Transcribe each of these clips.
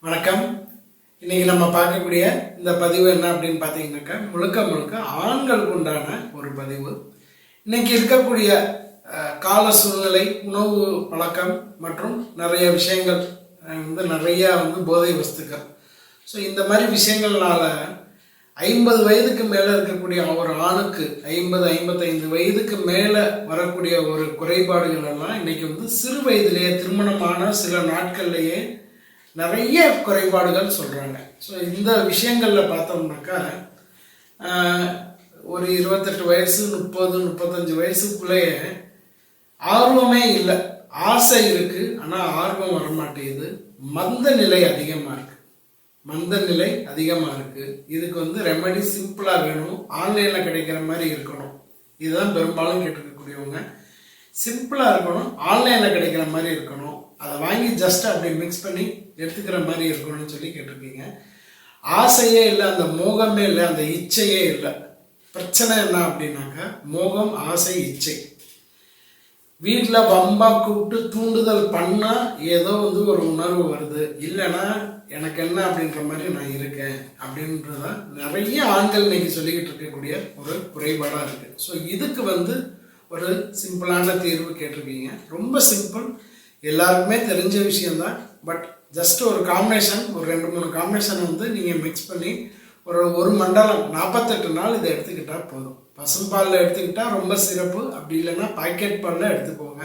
வணக்கம். இன்னைக்கு நம்ம பார்க்கக்கூடிய இந்த பதிவு என்ன அப்படின்னு பார்த்தீங்கன்னாக்கா முழுக்க முழுக்க ஆண்களுக்கு உண்டான ஒரு பதிவு. இன்னைக்கு இருக்கக்கூடிய கால சூழ்நிலை, உணவு பழக்கம் மற்றும் நிறைய விஷயங்கள் நிறைய போதை வஸ்துக்கள். ஸோ இந்த மாதிரி விஷயங்கள்னால 50 வயதுக்கு மேலே இருக்கக்கூடிய ஒரு ஆணுக்கு 50-55 வயதுக்கு மேலே வரக்கூடிய ஒரு குறைபாடுகள் எல்லாம் இன்னைக்கு சிறு வயதிலேயே திருமணமான சில நாட்கள்லேயே நிறைய குறைபாடுகள் சொல்கிறாங்க. ஸோ இந்த விஷயங்களில் பார்த்தோம்னாக்கா ஒரு 28 வயசு 30-35 வயசுக்குள்ளேயே ஆர்வமே இல்லை, ஆசை இருக்குது ஆனால் ஆர்வம் வரமாட்டேங்குது. மந்த நிலை அதிகமாக இருக்குது. இதுக்கு ரெமெடி சிம்பிளாக வேணும், ஆன்லைனில் கிடைக்கிற மாதிரி இருக்கணும். இதுதான் பெரும்பாலும் கேட்டுக்கக்கூடியவங்க. சிம்பிளாக இருக்கணும், ஆன்லைனில் கிடைக்கிற மாதிரி இருக்கணும், அதை வாங்கி ஜஸ்ட் அப்படி மிக்ஸ் பண்ணி எடுத்துக்கிற மாதிரி இருக்கணும்னு சொல்லி கேட்டிருக்கீங்க. ஆசையே இல்லை, அந்த மோகமே இல்லை, அந்த இச்சையே இல்லை. பிரச்சனை என்ன அப்படின்னாக்கா மோகம், ஆசை, இச்சை. வீட்டில் வம்பா கூப்பிட்டு தூண்டுதல் பண்ணால் ஏதோ ஒரு உணர்வு வருது, இல்லைன்னா எனக்கு என்ன அப்படின்ற மாதிரி நான் இருக்கேன் அப்படின்றதான் நிறைய ஆண்கள் இன்னைக்கு சொல்லிக்கிட்டு இருக்கக்கூடிய ஒரு குறைபாடாக இருக்குது. ஸோ இதுக்கு ஒரு சிம்பிளான தீர்வு கேட்டிருக்கீங்க. ரொம்ப சிம்பிள், எல்லாருக்குமே தெரிஞ்ச விஷயம்தான். பட் ஜஸ்ட் ஒரு காம்பினேஷன், ஒரு 2-3 காம்பினேஷன் நீங்கள் மிக்ஸ் பண்ணி ஒரு மண்டலம் 48 நாள் இதை எடுத்துக்கிட்டால் போதும். பசும்பாலில் எடுத்துக்கிட்டால் ரொம்ப சிறப்பு, அப்படி இல்லைன்னா பாக்கெட் பாலில் எடுத்துக்கோங்க.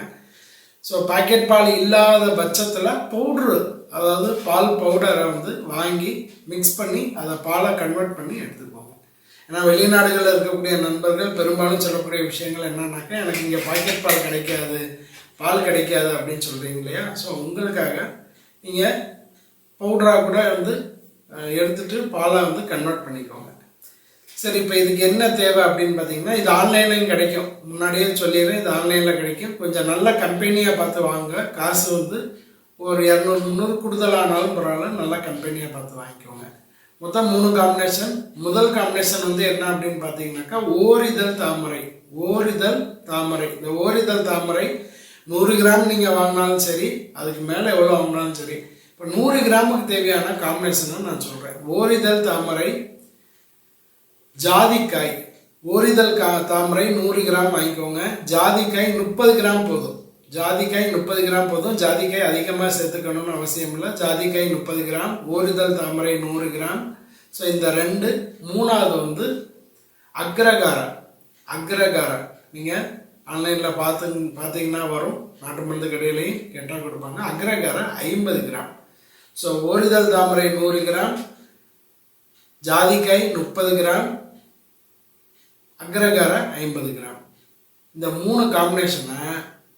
ஸோ பாக்கெட் பால் இல்லாத பட்சத்தில் பவுட்ரு, அதாவது பால் பவுடரை வாங்கி மிக்ஸ் பண்ணி அதை பாலை கன்வெர்ட் பண்ணி எடுத்துக்கோங்க. ஏன்னா வெளிநாடுகளில் இருக்கக்கூடிய நண்பர்கள் பெரும்பாலும் சொல்லக்கூடிய விஷயங்கள் என்னன்னாக்கா, எனக்கு இங்கே பாக்கெட் பால் கிடைக்காது அப்படின்னு சொல்கிறீங்க இல்லையா. ஸோ உங்களுக்காக நீங்கள் பவுடராக கூட எடுத்துகிட்டு பாலை கன்வெர்ட் பண்ணிக்கோங்க. சரி, இப்போ இதுக்கு என்ன தேவை அப்படின்னு பார்த்தீங்கன்னா, இது ஆன்லைன்லையும் கிடைக்கும். முன்னாடியே சொல்லிடுறேன், இது ஆன்லைனில் கிடைக்கும். கொஞ்சம் நல்ல கம்பெனியாக பார்த்து வாங்க. காசு ஒரு 200-300 கூடுதலானாலும் பரவாயில்ல, நல்ல கம்பெனியாக பார்த்து வாங்கிக்கோங்க. மொத்தம் 3 காம்பினேஷன். முதல் காம்பினேஷன் என்ன அப்படின்னு பார்த்தீங்கன்னாக்கா ஓரிதழ் தாமரை. இந்த ஓரிதழ் தாமரை 100 கிராம் நீங்கள் வாங்கினாலும் சரி, அதுக்கு மேலே எவ்வளோ வாங்கினாலும் சரி. இப்போ 100 கிராமுக்கு தேவையான காம்பினேஷனை நான் சொல்கிறேன். ஓரிதழ் தாமரை, ஜாதிக்காய். ஓரிதழ் தாமரை 100 கிராம் வாங்கிக்கோங்க. ஜாதிக்காய் 30 கிராம் போதும். ஜாதிக்காய் அதிகமாக சேர்த்துக்கணும்னு அவசியம் இல்லை. ஜாதிக்காய் 30 கிராம், ஓரிதழ் தாமரை 100 கிராம். ஸோ இந்த 2. மூணாவது அக்ரகாரம். நீங்கள் ஆன்லைனில் பார்த்தீங்கன்னா வரும், நாட்டு மருந்து கடையிலையும் கேட்டால் கொடுப்பாங்க. அக்ரகாரம் 50 கிராம். ஸோ ஓரிதழ் தாமரை 100 கிராம், ஜாதிக்காய் 30 கிராம், அக்ரகாரம் 50 கிராம். இந்த 3 காம்பினேஷனை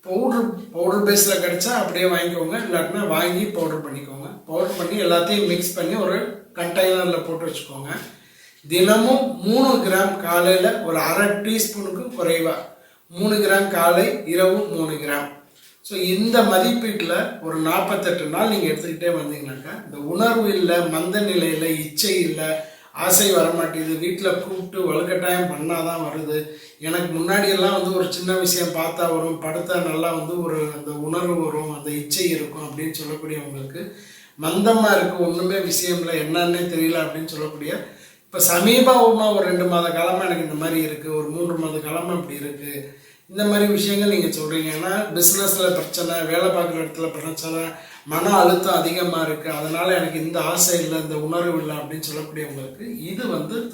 பவுடர் பேஸில் கிடைச்சா அப்படியே வாங்கிக்கோங்க, இல்லாட்டினா வாங்கி பவுடர் பண்ணிக்கோங்க. பவுடர் பண்ணி எல்லாத்தையும் மிக்ஸ் பண்ணி ஒரு கண்டெய்னரில் போட்டு வச்சுக்கோங்க. தினமும் 3 கிராம் காலையில், ஒரு அரை டீஸ்பூனுக்கு குறைவாக 3 கிராம் காலை, இரவு 3 கிராம். ஸோ இந்த மதிப்பீட்டில் ஒரு 48 நாள் நீங்கள் எடுத்துக்கிட்டே வந்தீங்கன்னாக்கா இந்த உணர்வு இல்லை, மந்த நிலையில், இச்சை இல்லை, ஆசை வரமாட்டேங்குது, வீட்டில் கூப்பிட்டு வலுக்கட்டாயம் பண்ணாதான் வருது, எனக்கு முன்னாடியெல்லாம் ஒரு சின்ன விஷயம் பார்த்தா வரும், படுத்தா நல்லா அந்த உணர்வு வரும், அந்த இச்சை இருக்கும் அப்படின்னு சொல்லக்கூடியவங்களுக்கு, மந்தமாக இருக்குது, ஒன்றுமே விஷயம் இல்லை, என்னன்னே தெரியல அப்படின்னு சொல்லக்கூடிய, இப்போ சமீபமாக ஒரு 2 மாத காலமாக எனக்கு இந்த மாதிரி இருக்குது, ஒரு 3 மாத காலமாக இப்படி இருக்குது, இந்த மாதிரி விஷயங்கள் நீங்கள் சொல்கிறீங்கன்னா பிஸ்னஸில் பிரச்சனை, வேலை பார்க்குற இடத்துல பிரச்சனை, மன அழுத்தம் அதிகமாக இருக்குது, அதனால் எனக்கு இந்த ஆசை இல்லை, இந்த உணர்வு இல்லை அப்படின்னு சொல்லக்கூடியவங்களுக்கு இது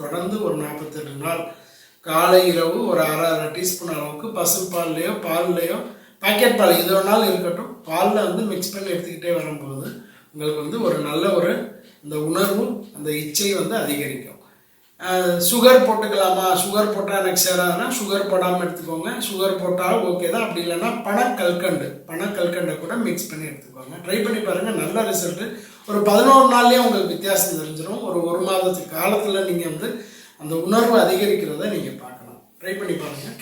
தொடர்ந்து ஒரு 48 நாள் காலை இரவு ஒரு அரை டீஸ்பூன் அளவுக்கு பசும்பால்லையோ பால்லையோ பாக்கெட் பால் எது வேணாலும் இருக்கட்டும், பாலில் மிக்ஸ் பண்ணி எடுத்துக்கிட்டே வரும்போது உங்களுக்கு ஒரு நல்ல இந்த உணர்வு, அந்த இச்சை அதிகரிக்கும். சுகர் போட்டுக்கலாமா? சுகர் போட்டால் எனக்கு சேராதுன்னா சுகர் போடாமல் எடுத்துக்கோங்க. சுகர் போட்டால் ஓகே தான். அப்படி இல்லைன்னா பனக்கல்கண்டை கூட மிக்ஸ் பண்ணி எடுத்துக்கோங்க. ட்ரை பண்ணி பாருங்கள், நல்ல ரிசல்ட்டு. ஒரு 11 நாள்லேயே உங்களுக்கு வித்தியாசம் தெரிஞ்சிடும். ஒரு மாதத்துக்கு காலத்தில் நீங்கள் அந்த உணர்வு அதிகரிக்கிறத நீங்கள் பார்க்கலாம். ட்ரை பண்ணி பாருங்கள்.